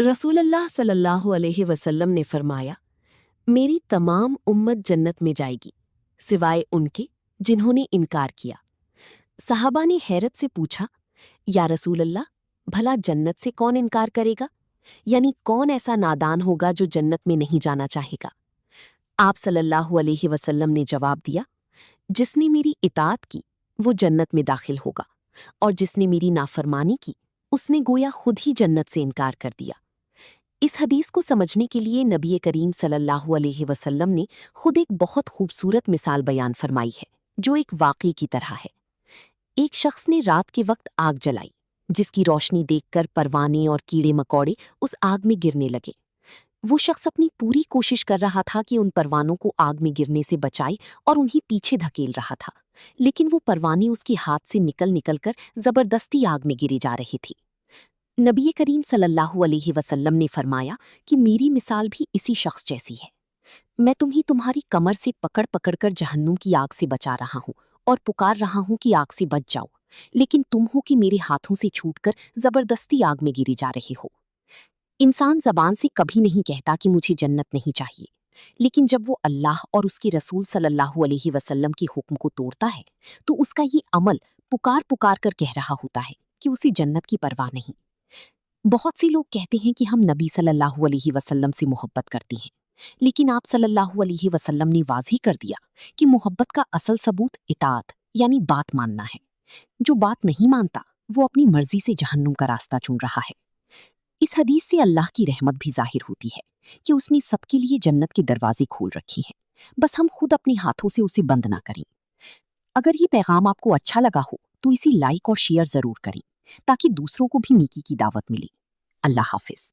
रसूल अल्लाह सल्लल्लाहु अलैहि वसल्लम ने फरमाया, मेरी तमाम उम्मत जन्नत में जाएगी सिवाय उनके जिन्होंने इनकार किया। सहाबा ने हैरत से पूछा, या रसूल अल्लाह, भला जन्नत से कौन इनकार करेगा? यानी कौन ऐसा नादान होगा जो जन्नत में नहीं जाना चाहेगा? आप सल्लल्लाहु अलैहि वसल्लम ने जवाब दिया, जिसने मेरी इताअत की वो जन्नत में दाखिल होगा, और जिसने मेरी नाफरमानी की उसने गोया खुद ही जन्नत से इनकार कर दिया। इस हदीस को समझने के लिए नबी करीम सल्लल्लाहु अलैहि वसल्लम ने खुद एक बहुत खूबसूरत मिसाल बयान फरमाई है, जो एक वाक़ई की तरह है। एक शख्स ने रात के वक्त आग जलाई, जिसकी रोशनी देखकर परवाने और कीड़े मकोड़े उस आग में गिरने लगे। वो शख्स अपनी पूरी कोशिश कर रहा था कि उन परवानों को आग में गिरने से बचाए और उन्हें पीछे धकेल रहा था, लेकिन वो परवाने उसके हाथ से निकल निकल कर जबरदस्ती आग में गिरी जा रही थी। नबी करीम सल्लल्लाहु अलैहि वसल्लम ने फरमाया कि मेरी मिसाल भी इसी शख्स जैसी है। मैं तुम्हें तुम्हारी कमर से पकड़ पकड़ कर जहन्नुम की आग से बचा रहा हूँ और पुकार रहा हूँ कि आग से बच जाओ, लेकिन तुम हो कि मेरे हाथों से छूटकर जबरदस्ती आग में गिरी जा रही हो। इंसान जबान से कभी नहीं कहता कि मुझे जन्नत नहीं चाहिए, लेकिन जब वो अल्लाह और उसके रसूल सल्लल्लाहु अलैहि वसल्लम के हुक्म को तोड़ता है, तो उसका ये अमल पुकार पुकार कर कह रहा होता है कि उसे जन्नत की परवाह नहीं। बहुत से लोग कहते हैं कि हम नबी सल्लल्लाहु अलैहि वसल्लम से मोहब्बत करते हैं, लेकिन आप सल्लल्लाहु अलैहि वसल्लम ने वाज़ेह कर दिया कि मोहब्बत का असल सबूत इताअत यानी बात मानना है। जो बात नहीं मानता वो अपनी मर्जी से जहन्नुम का रास्ता चुन रहा है। इस हदीस से अल्लाह की रहमत भी जाहिर होती है कि उसने सबके लिए जन्नत के दरवाजे खोल रखे हैं, बस हम खुद अपने हाथों से उसे बंद ना करें। अगर ये पैगाम आपको अच्छा लगा हो तो इसे लाइक और शेयर जरूर करें, ताकि दूसरों को भी नेकी की दावत मिले। अल्लाह हाफिज।